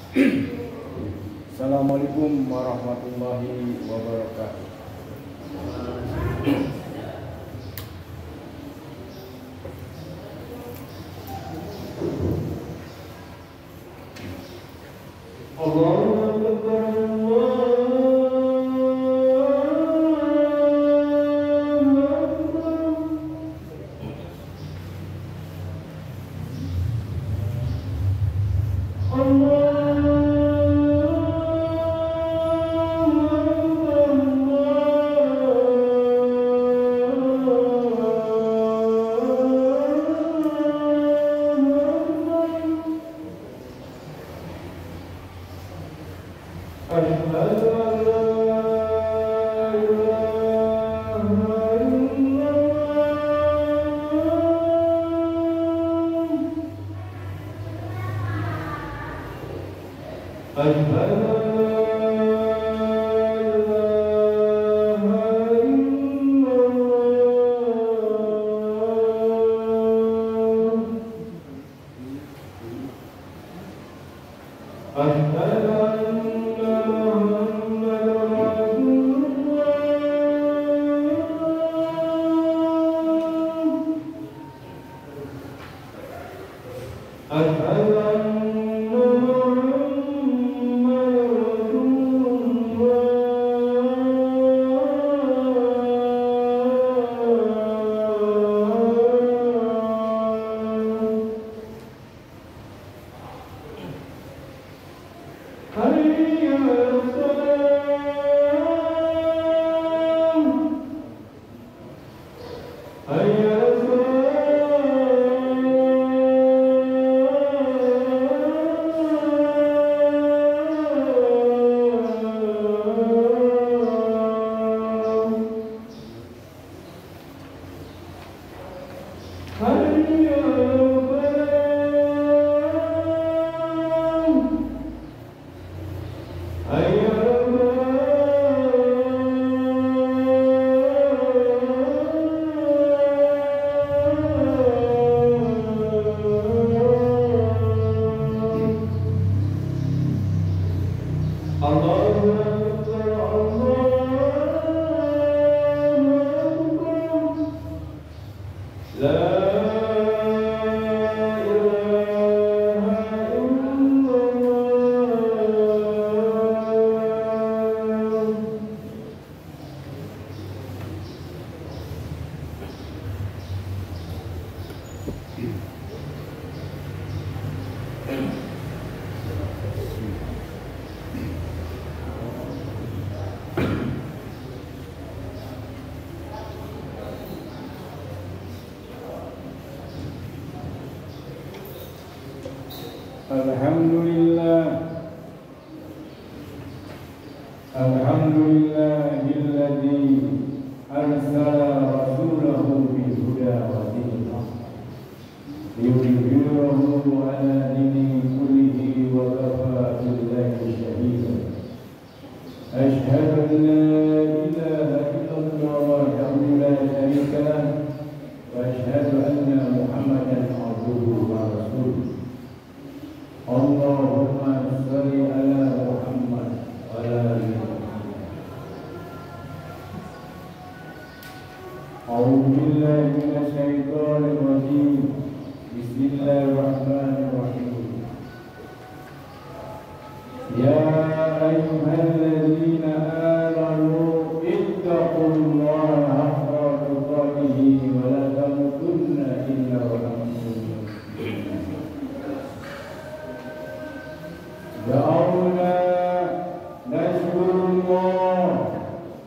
Assalamualaikum warahmatullahi wabarakatuh. Allahu Akbar. Alhamdulillahilladzi arsala rasulahu bil huda wa dinil haqq liyudhhirahu 'ala dini kullihi wa kafa billahi shahidan. Asyhadu an la ilaha illallah wahdahu la syarika lah wa asyhadu anna Muhammadan 'abduhu wa rasuluh. Allahumma shalli ala Muhammad wa ala ali A'udzu billahi minasy syaithanir rajim. Bismillahirrahmanirrahim. Ya ayyuhalladzina amanu ittaqullaha haqqa tuqatih wa la tamutunna illa wa antum muslimun. Da'awna nashkurullah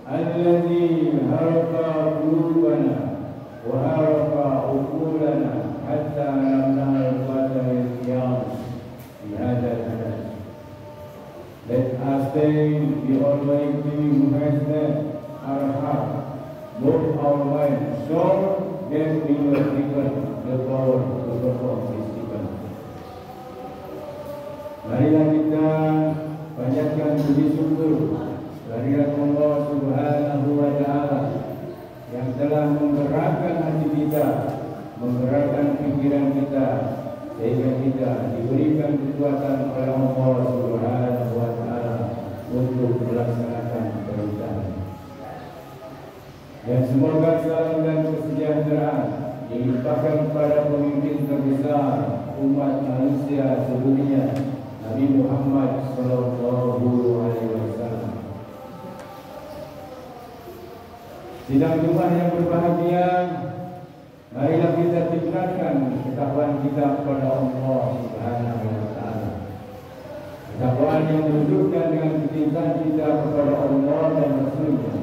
alladzi harfa qulubana wa harfa uqulana hatta namnal qadar qiyam fi hadzal hadas. Let us thank the Almighty who has led our heart, both our mind, soul, that we were given the power to perform His command. Marilah kita panjatkan puji syukur kehadirat Allah Subhanahu wa Ta'ala yang telah menggerakkan hati kita, menggerakkan pikiran kita, sehingga kita diberikan kekuatan oleh Allah Subhanahu untuk melaksanakan perintah. Dan semoga salam dan kesejahteraan dilimpahkan kepada pemimpin terbesar umat manusia sedunia, Nabi Muhammad SAW. Sidang Jumat yang berbahagia, marilah kita tingkatkan ketakwaan kita kepada Allah Subhanahu wa Ta'ala. Ketakwaan yang menunjukkan dengan kecintaan kita kepada Allah dan Rasul-Nya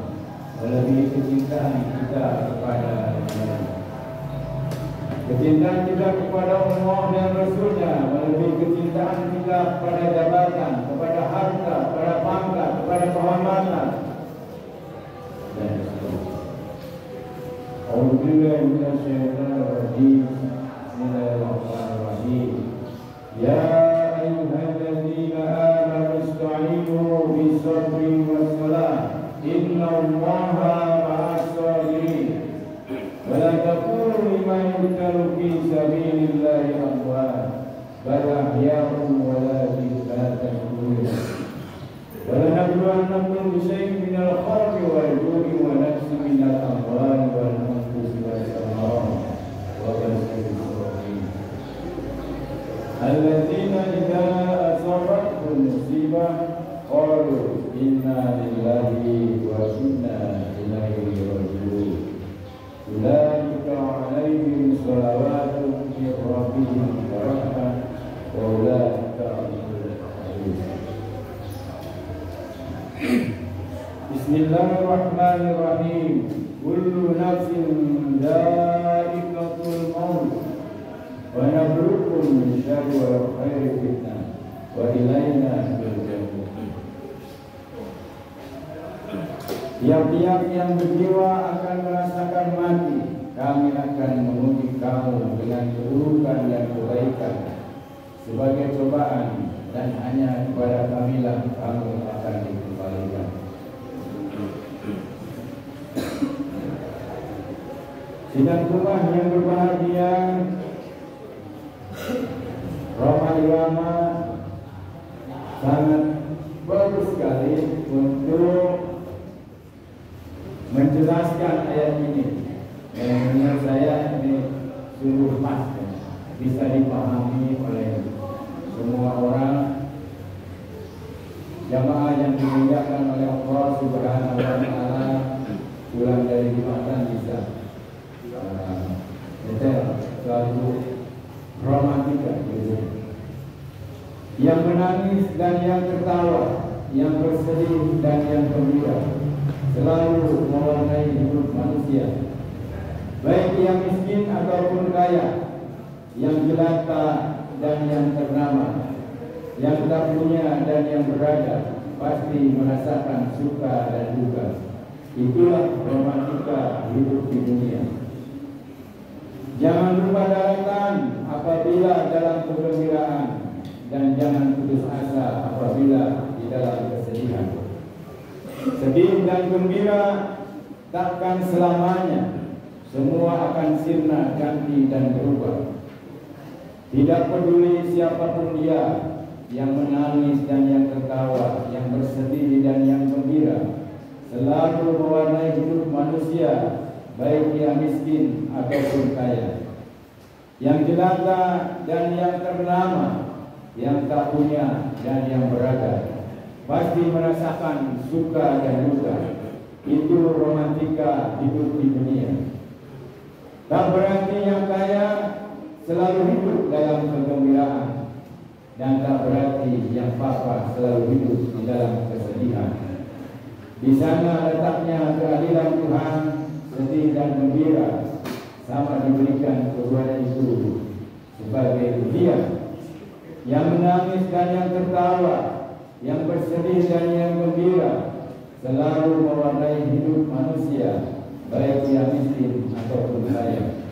melebihi kecintaan kita kepada Allah. Kecintaan kita kepada Allah dan Rasul-Nya melebihi kecintaan kita kepada jabatan, kepada harta, kepada pangkat, kepada kehormatan dan seterusnya. A'udzubillahi minasyaitonir rajim. Bismillahirrahmanirrahim. Ya ayyuhalladzina amanu ista'inu bis-sabri was-salah. Innallaha ma'as-sabirin. Wa la taqulu liman yuqtalu fi sabilillahi amwat bal ahya'un walakin la tashkurun. Wa lanabluwannakum bisyai'in minal khawfi wal ju'i wa naqsin minal amwali wal anfusi was thamarati wa bashshiril sabirin. Alladzina idza asabathum musibah qalu inna lillahi wa inna ilaihi raji'un. Ulaika 'alaihim shalawatun min rabbihim wa rahmah wa ulaika humul muhtadun. Bismillahirrahmanirrahim. Kullu nafsin dha'iqatul maut wa nabluukum bisyarri wal khairi fitnah wa ilaina turja'un. Tiap-tiap yang berjiwa akan merasakan mati. Kami akan menguji kamu dengan keburukan dan kebaikan sebagai cobaan, dan hanya kepada kamilah kamu akan dikembalikan. Sidang Jumat yang berbahagia, Roma Irama sangat bagus sekali untuk menjelaskan ayat ini. Menurut saya ini sungguh pas, bisa dipahami oleh semua orang. Jamaah yang dimuliakan oleh Allah Subhanahu wa Ta'ala pulang dari Jumatan bisa selalu romantika gitu. Yang menangis dan yang tertawa, yang bersedih dan yang gembira, selalu mewarnai hidup manusia, baik yang miskin ataupun kaya, yang jelata dan yang ternama, yang tak punya dan yang berada, pasti merasakan suka dan duka. Itulah romantika hidup di dunia. Jangan lupa daratan apabila dalam kegembiraan, dan jangan putus asa apabila di dalam kesedihan. Sedih dan gembira takkan selamanya, semua akan sirna, ganti dan berubah. Tidak peduli siapapun dia, yang menangis dan yang tertawa, yang bersedih dan yang gembira, selalu mewarnai hidup manusia, baik yang miskin ataupun kaya, yang jelata dan yang ternama, yang tak punya dan yang berada, pasti merasakan suka dan duka. Itu romantika hidup di dunia. Tak berarti yang kaya selalu hidup dalam kegembiraan, dan tak berarti yang papa selalu hidup di dalam kesedihan. Di sana letaknya keadilan Tuhan. Sedih dan gembira sama diberikan keduanya itu sebagai ujian. Yang menangis dan yang tertawa, yang bersedih dan yang gembira, selalu mewarnai hidup manusia, baik yang miskin ataupun kaya,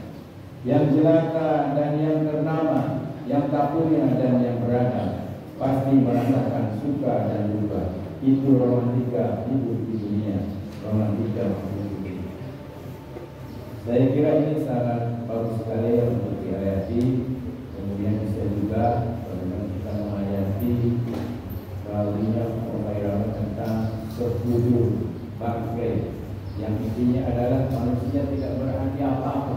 yang jelata dan yang ternama, yang tak punya dan yang berada, pasti merasakan suka dan duka. Itu romantika hidup di dunia, romantika hidup. Saya kira ini sangat bagus sekali untuk dihayati. Kemudian bisa juga bagaimana kita menghayati melalui pemahaman tentang sujud bangkai, yang intinya adalah manusia tidak berarti apa-apa.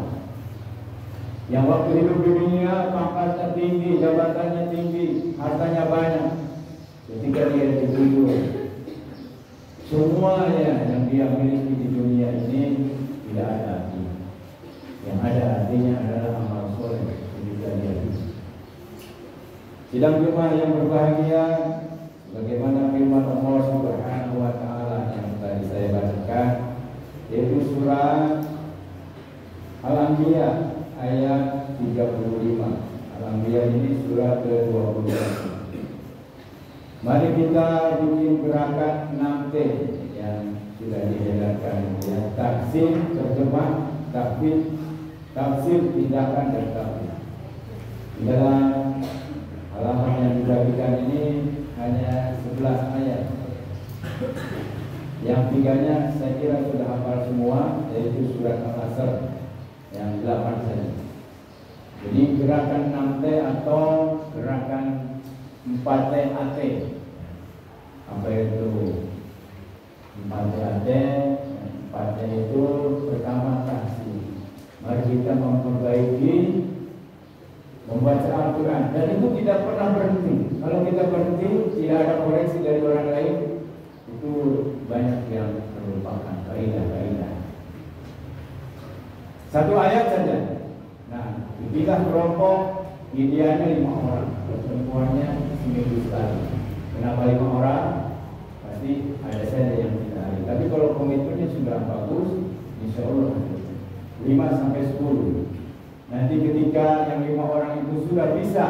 Yang waktu hidup di dunia pangkatnya tinggi, jabatannya tinggi, hartanya banyak. Ketika dia dikubur, semuanya yang dia miliki di dunia ini tidak ada artinya. Yang ada artinya adalah amal soleh ketika dia hidup. Sidang Jumat yang berbahagia, bagaimana firman Allah Subhanahu wa Ta'ala yang tadi saya bacakan, yaitu surah Al-Anbiya ayat 35. Al-Anbiya ini surah ke-20. Mari kita bikin gerakan 6T yang sudah diedarkan, ya. Tafsir, terjemah, tafsir, tindakan, dan tafsir. Di dalam halaman yang dibagikan ini hanya 11 ayat. Yang 3-nya saya kira sudah hafal semua, yaitu surat Al-Asr yang 8 saja. Jadi gerakan 6T atau gerakan 4TAT. Apa itu 4TAT? 4T itu pertama kasih. Mari kita memperbaiki membaca Al-Quran, dan itu tidak pernah berhenti. Kalau kita berhenti, tidak ada koreksi dari orang lain, itu banyak yang terlupakan kaidah-kaidah. Satu ayat saja. Nah, dibilah kelompok idealnya 5 orang, pertemuannya seminggu sekali. Kenapa 5 orang? Pasti ada saja yang tidak ada. Tapi kalau komitmennya sudah bagus, insya Allah 5 sampai 10. Nanti ketika yang 5 orang itu sudah bisa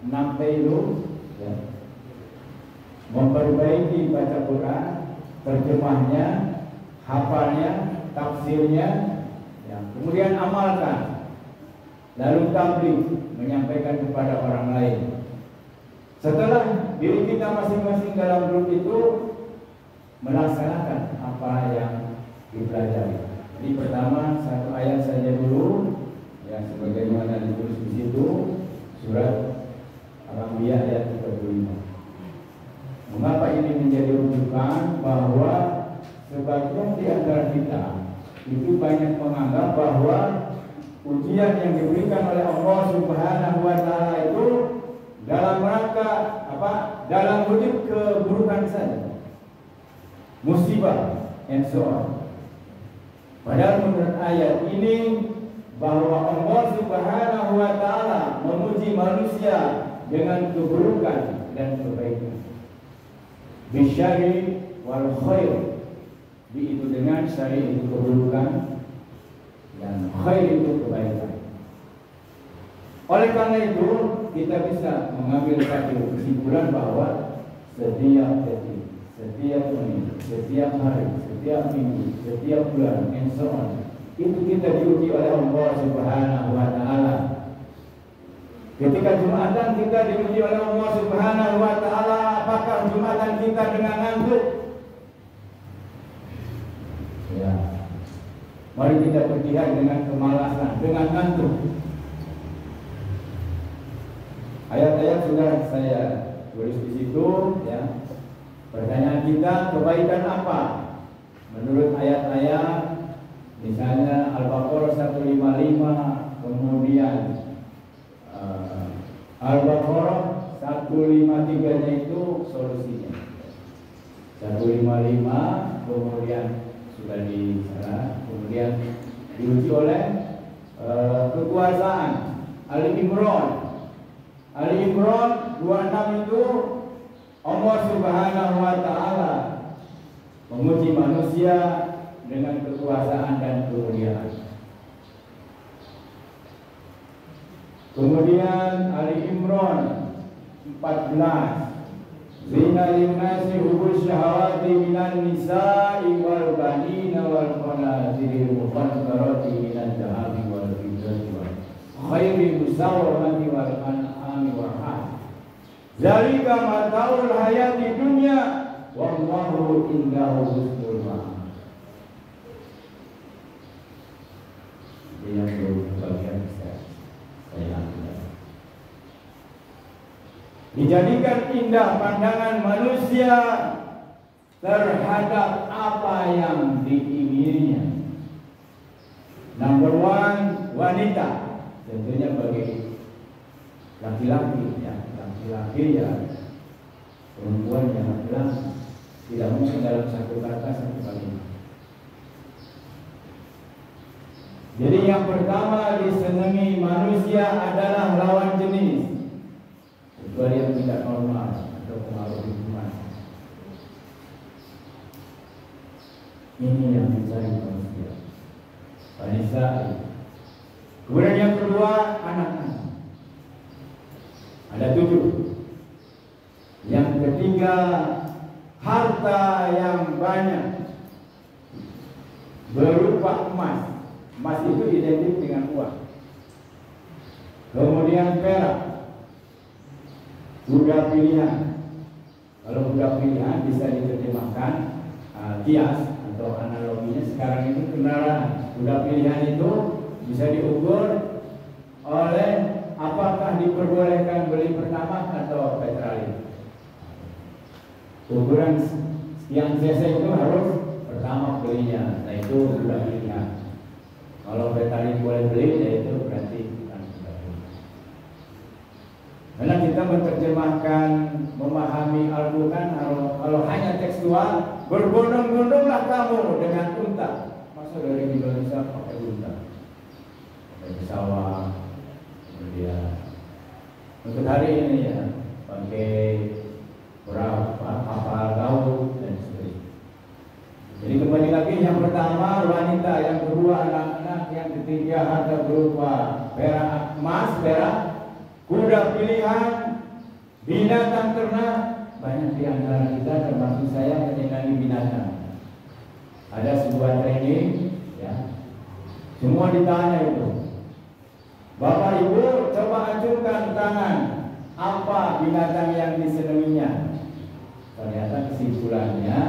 6 itu, ya, memperbaiki baca Quran, terjemahnya, hafalnya, tafsirnya, ya, kemudian amalkan, lalu tabligh, menyampaikan kepada orang lain. Setelah diri kita masing-masing dalam grup itu melaksanakan apa yang dipelajari. Jadi pertama 1 ayat saja dulu, ya, sebagaimana ditulis di situ, surat Al-Anbiya ayat 35. Mengapa ini menjadi rujukan? Bahwa sebagian di antara kita itu banyak menganggap bahwa ujian yang diberikan oleh Allah Subhanahu wa Ta'ala itu dalam rangka apa? Dalam wujud keburukan saja, musibah, and so on. Padahal menurut ayat ini bahwa Allah Subhanahu wa Ta'ala memuji manusia dengan keburukan dan kebaikan. Bisyari wal khair, itu dengan syari itu keburukan dan khair itu kebaikan. Oleh karena itu kita bisa mengambil satu kesimpulan bahwa setiap detik, setiap menit, setiap hari, setiap minggu, setiap bulan, and so on, itu kita diuji oleh Allah Subhanahu wa Ta'ala. Ketika Jumatan kita diuji oleh Allah Subhanahu wa Ta'ala, apakah Jumatan kita dengan ngantuk? Ya. Mari kita berjihad dengan kemalasan, dengan ngantuk. Ayat-ayat sudah saya tulis di situ, ya. Pertanyaan kita, kebaikan apa? Menurut ayat-ayat, misalnya Al-Baqarah 155, kemudian Al-Baqarah 153-nya itu solusinya. 155, kemudian sudah di sana, kemudian diuji oleh kekuasaan. Ali Imran 26 itu Allah Subhanahu wa Ta'ala memuji manusia dengan kekuasaan dan kemuliaan. Kemudian Ali Imran 14, zina linnasi hubul syahawati minan nisa'i wal banina wal qanatiril muqantarati minan dhahabi wal fiddati wal khairi musawwamati wal an'ami wal harth. Zalika mataul hayati dunya wallahu indahu husnul ma'ab. Yang bagian saya dijadikan indah pandangan manusia terhadap apa yang diingininya. Number one, wanita. Tentunya bagi laki-laki ya, laki-laki ya, perempuan yang laki-laki tidak mungkin dalam satu kata satu kalimat. Jadi yang pertama disenangi manusia adalah lawan jenis, kecuali yang tidak normal atau pengaruh lingkungan. Ini yang dicari manusia. Wanita. Kemudian yang kedua, anak-anak. Ada 7. Yang ketiga, harta yang banyak berupa emas. Emas itu identik dengan uang. Kemudian perak, kuda pilihan. Kalau kuda pilihan bisa diterjemahkan kias atau analoginya sekarang itu kendaraan. Kuda pilihan itu bisa diukur oleh apakah diperbolehkan beli pertamax atau petroli. Ukuran yang cc itu harus pertamax belinya, nah itu kuda pilihan. Kalau petroli boleh beli, ya itu berarti bukan kuda pilihan. Karena kita menerjemahkan, memahami Al-Quran, kalau hanya tekstual, berbondong-bondonglah kamu dengan unta. Masa dari Indonesia pakai unta, pakai pesawat, kemudian untuk hari ini ya pakai perahu, kapal laut dan sebagainya. Jadi kembali lagi, yang pertama wanita, yang kedua anak-anak, yang ketiga harta berupa perak, emas, perak, kuda pilihan, binatang ternak. Banyak di antara kita termasuk saya menyenangi binatang. Ada sebuah training ya, semua ditanya itu, Bapak Ibu coba acungkan tangan, apa binatang yang disenanginya? Ternyata kesimpulannya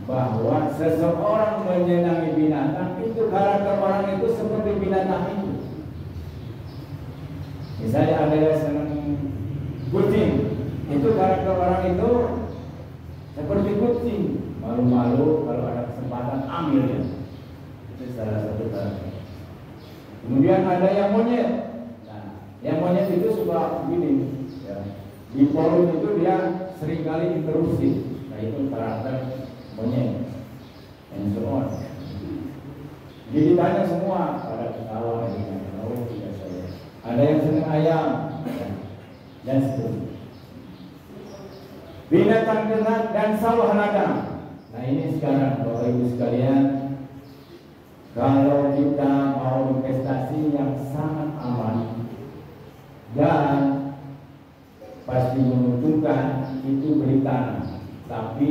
bahwa seseorang menyenangi binatang itu karakter orang itu seperti binatang itu. Misalnya ada yang senang kucing, itu karakter orang itu seperti kucing, malu-malu, kalau ada kesempatan ambil ya. Itu salah satu karakter. Kemudian ada yang monyet. Nah, yang monyet itu suka begini ya. Di forum itu dia seringkali interupsi. Nah itu karakter monyet. And so on. Jadi ditanya semua, pada ketawa, tidak saya. Ada yang senang ayam ya. Dan seterusnya. Binatang ternak dan sawah ladang. Nah ini sekarang Bapak Ibu sekalian, kalau kita mau investasi yang sangat aman dan pasti menguntungkan, itu beli tanah, tapi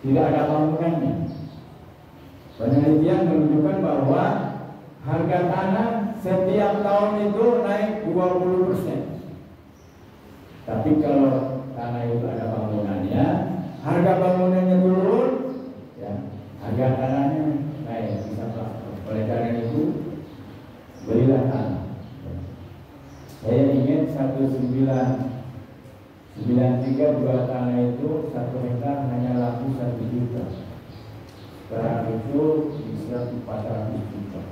tidak ada bangunannya. Penelitian menunjukkan bahwa harga tanah setiap tahun itu naik 20%. Tapi kalau tanah itu ada bangunannya, harga bangunannya turun, ya, harga tanahnya naik, bisa Pak. Oleh karena itu, belilah tanah. Saya ingat 1993 jual tanah itu 1 hektar hanya laku 1 juta. Sekarang itu bisa 400 juta.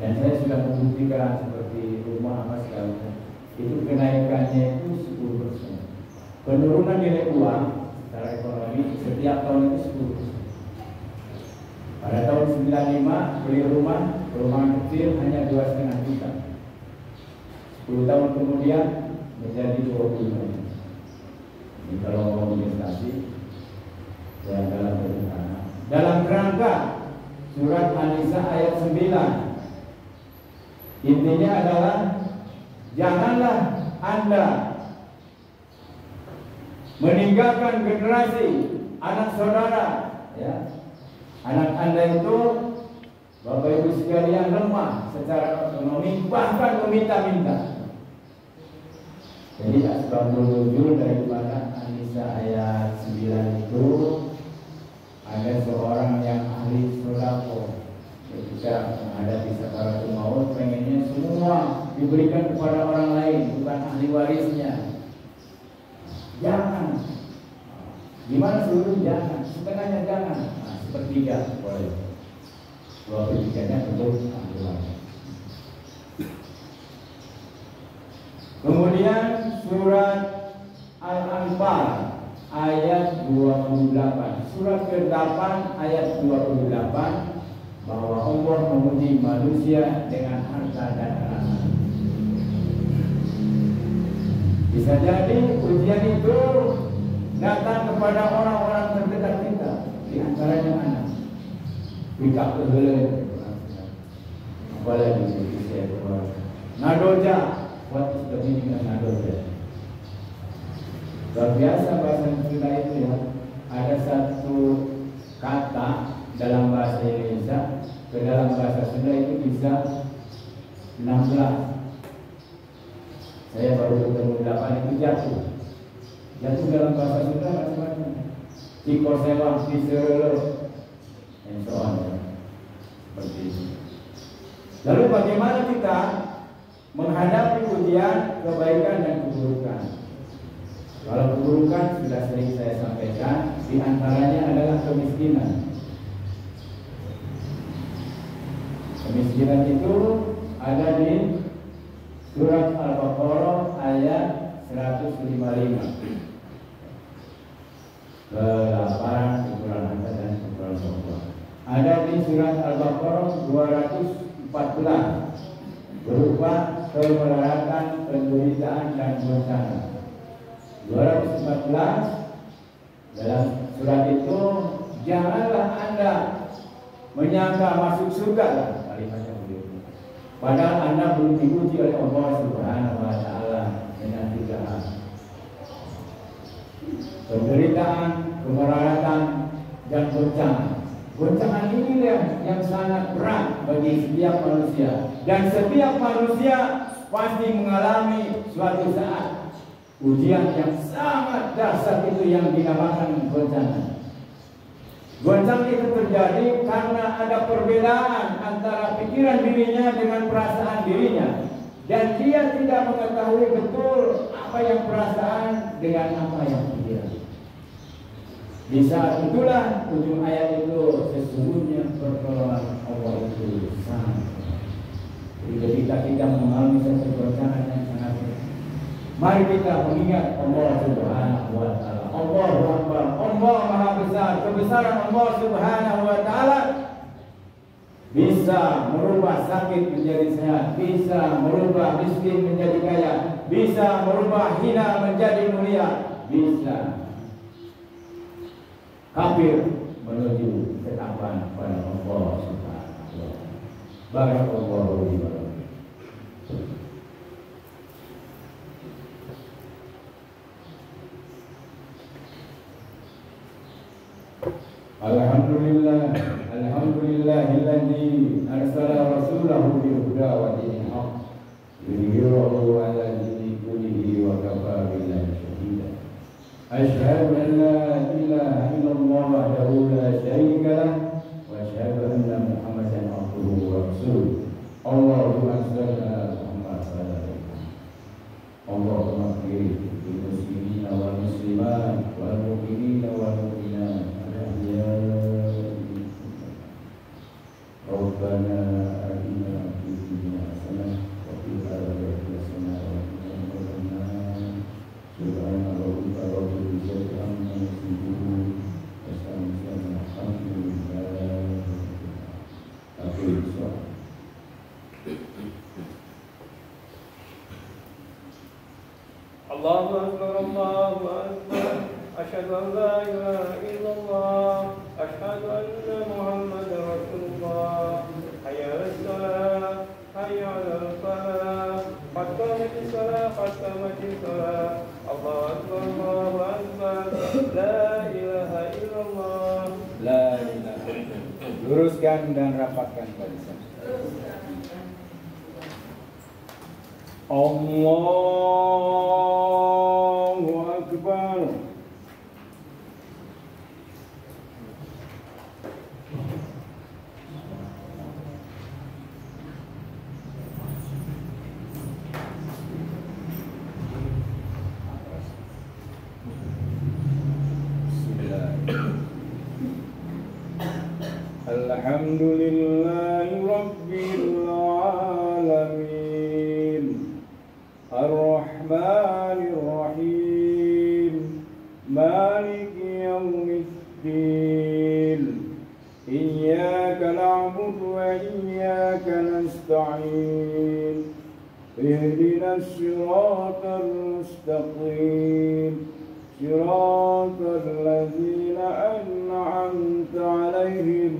Dan saya sudah membuktikan seperti rumah apa segala macam. Itu kenaikannya itu 10%. Penurunan nilai uang secara ekonomi setiap tahun itu 10%. Pada tahun 95 beli rumah kecil hanya 2,5 juta. 10 tahun kemudian menjadi 20 juta. Jadi kalau mau investasi ya dalam berencana. Dalam kerangka surat An-Nisa ayat 9. Intinya adalah janganlah Anda meninggalkan generasi anak saudara ya. Anak Anda itu Bapak Ibu sekalian lemah secara ekonomi, bahkan meminta-minta. Jadi asbabul nuzul daripada An-Nisa ayat 9 itu ada seorang yang ahli sedekah ketika menghadapi sakaratul maut, pengennya semua diberikan kepada orang lain, bukan ahli warisnya. Jangan. Gimana seluruh jangan, setengahnya jangan. Nah, sepertiga boleh. 2/3 untuk ambil. Kemudian surat Al-Anfal ayat 28. Surat ke-8 ayat 28, bahwa Allah menguji manusia dengan harta dan anak. Bisa jadi ujian itu datang kepada orang-orang terdekat kita, di antaranya anak. Bika keheuleuh. Apalagi di saya keluarga. Nadoja, what is the meaning of nadoja? Luar biasa bahasa Sunda itu ya. Ada satu kata dalam bahasa Indonesia, ke dalam bahasa Sunda itu bisa 16. Saya baru ketemu 8 itu jatuh. Jatuh dalam bahasa Sunda macam-macam. Ciko sewang diserelo, and so on. Seperti itu. Lalu bagaimana kita menghadapi ujian kebaikan dan keburukan? Kalau keburukan sudah sering saya sampaikan, di antaranya adalah kemiskinan. Kemiskinan itu ada di surat Al-Baqarah ayat 155. Kelaparan, kekurangan harta dan kekurangan pokok. Ada di surat Al-Baqarah 214 berupa kemelaratan, penderitaan dan bencana. 214 dalam surat itu, janganlah Anda menyangka masuk surga, kalimatnya begitu. Padahal Anda belum diuji oleh Allah Subhanahu wa taala dengan 3 hal. Penderitaan, kemelaratan dan bencana. Goncangan ini yang sangat berat bagi setiap manusia, dan setiap manusia pasti mengalami suatu saat ujian yang sangat dahsyat itu yang dinamakan goncangan. Goncangan itu terjadi karena ada perbedaan antara pikiran dirinya dengan perasaan dirinya, dan dia tidak mengetahui betul apa yang perasaan dengan apa yang pikiran. Di saat itulah ujung ayat itu, sesungguhnya pertolongan Allah itu sangat. Jadi ketika kita mengalami satu goncangan yang sangat berat, mari kita mengingat Allah Subhanahu wa taala. Allahu Akbar. Allah Maha Besar. Kebesaran Allah Subhanahu wa taala bisa merubah sakit menjadi sehat, bisa merubah miskin menjadi kaya, bisa merubah hina menjadi mulia, bisa kafir menuju ketakwaan pada Allah Subhanahu wa taala. Barakallahu li wa lakum. Alhamdulillah, alhamdulillahilladzi arsala rasulahu bil huda wa dinil haqq liyudhhirahu 'ala dini kullihi wa kafa billahi shahida. Asyhadu an la ilaha illallah wahdahu la syarika lah wa asyhadu anna Muhammadan abduhu wa rasuluh. Allahumma shalli ala Muhammad wa ala ali Muhammad. Allahumma ighfir lil muslimina wal muslimat wal mu'minina wal mu'minat. Rabbana atina fid dunya hasanah wa fil akhirati hasanah wa qina adzabannar. Subhana rabbika rabbil izzati amma yasifun wa salamun alhamdulillah. Allahu akbar, Allahu akbar. Asyhadu an la ilaha illallah, asyhadu anna Muhammadar Rasulullah. Hayya 'alas shalah, hayya 'alal falah. Qad qamatis shalah, qad qamatis shalah. Allahu akbar, Allahu akbar. La ilaha illallah, La ilaha illallah. Luruskan dan rapatkan barisan. Allahu akbar. الحمد لله رب العالمين الرحمن الرحيم مالك يوم الدين إياك نعبد وإياك نستعين اهدنا الصراط المستقيم صراط الذين أنعمت عليهم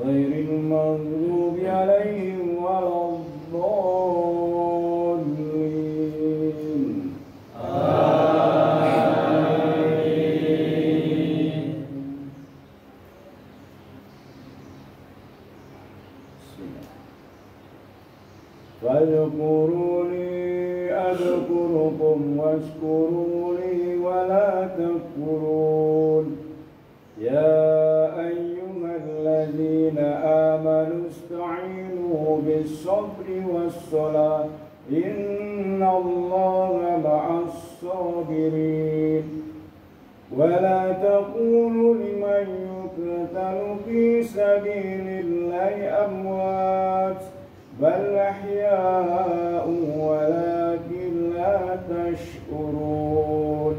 غير المغضوب عليهم ولا الضالين آمين. فاذكروني أذكركم واشكروا لي ولا تكفرون يا أيها الذين آمنوا استعينوا بالصبر والصلاة إن الله مع الصابرين ولا تقولوا لمن يقتل في سبيل الله أموات بل أحياء ولكن لا تشعرون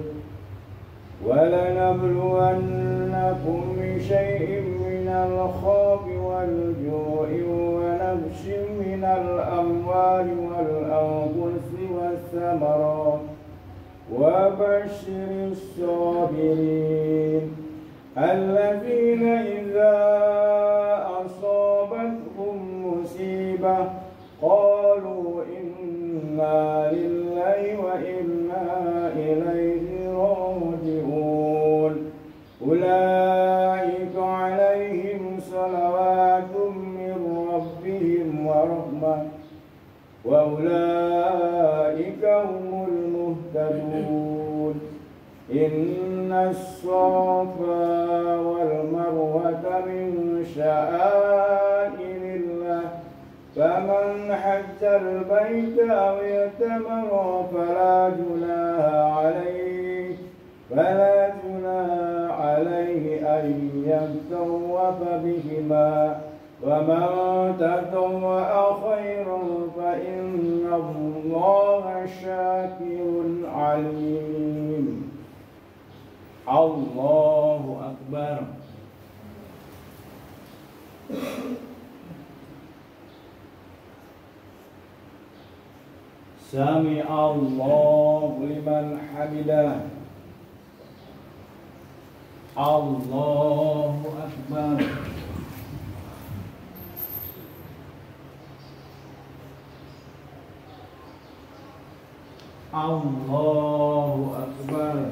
ولنبلونكم بشيء من الخوف والجوع ونقص من الأموال والأنفس والثمرات وبشر الصابرين الذين إذا أصابتهم مصيبة قالوا إنا لله وإنا إليه راجعون أولئك عليهم صلوات من ربهم ورحمة وأولئك هم المهتدون إن الصفا والمروة من شعائر الله فمن حج البيت أو اعتمر فلا جناح عليه أن يطوف بهما ومن تطوع خيرا فإن الله شاكر عليم. الله أكبر. سمع الله لمن حمده. الله أكبر. الله أكبر.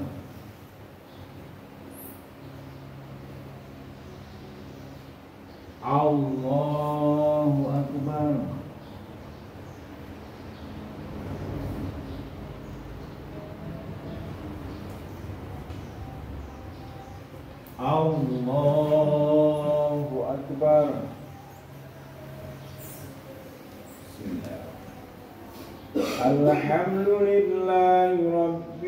الله أكبر. الله أكبر. الحمد لله رب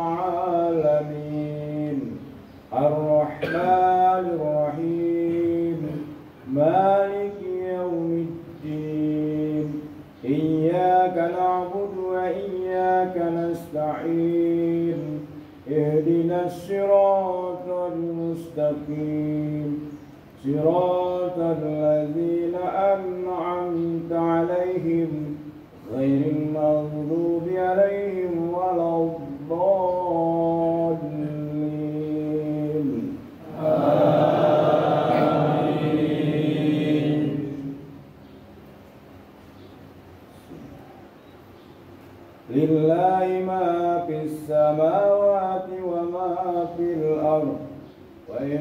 العالمين الرحمن الرحيم مالك يوم الدين إياك نعبد وإياك نستعين اهدنا الصراط المستقيم صراط الذين أنعمت عليهم غير المغضوب عليهم ولا الضالين آمين. لله ما في السماوات وما في الأرض وإن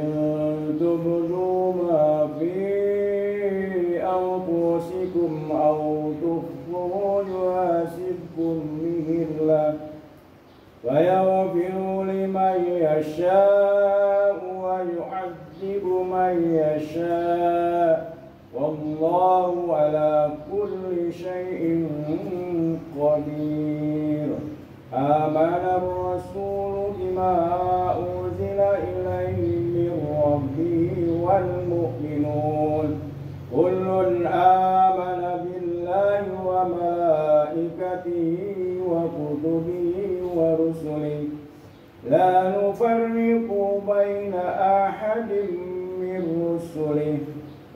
تبدوا ما في أنفسكم أو تخفوه يحاسبكم به الله فيغفر لمن يشاء ويعذب من يشاء والله على كل شيء قدير. آمن الرسول بما أنزل إليه من ربه والمؤمنون وملائكته وكتبه ورسله لا نفرق بين أحد من رسله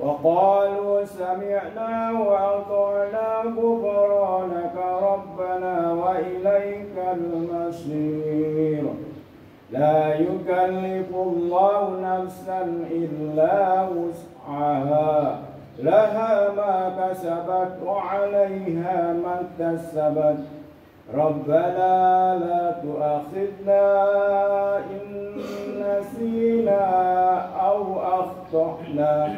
وقالوا سمعنا وأطعنا غفرانك ربنا وإليك المصير لا يكلف الله نفسا إلا وسعها لها ما كسبت وعليها ما اكتسبت ربنا لا تؤاخذنا إن نسينا أو أخطأنا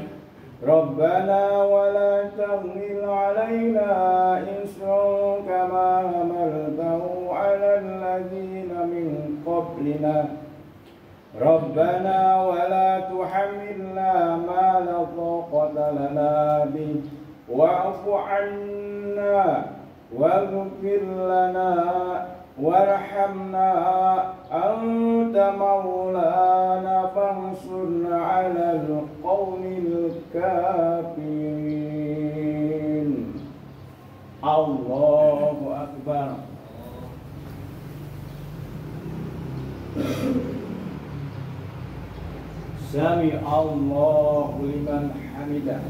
ربنا ولا تحمل علينا إصرا كما حملته على الذين من قبلنا ربنا ولا تحملنا ما لا طاقة لنا به واعف عنا واغفر لنا وارحمنا أنت مولانا فانصرنا على القوم الكافرين. الله أكبر. سمع الله لمن حمده.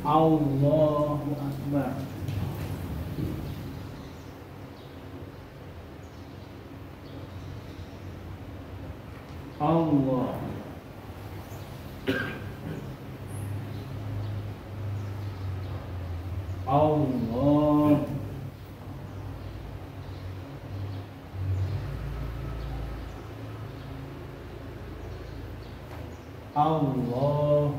الله أكبر. Allah. Allah. Allah.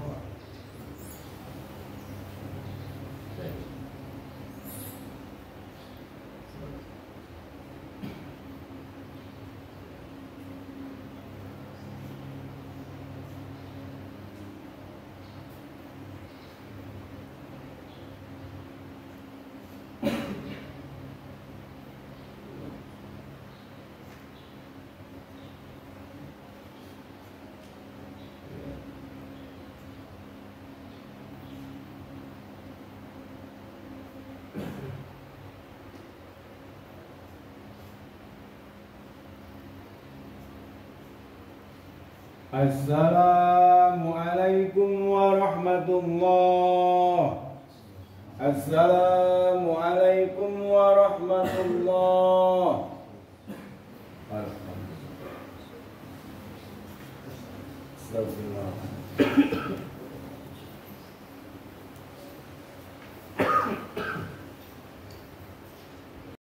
Assalamualaikum warahmatullah. Assalamualaikum warahmatullah. Astagfirullah.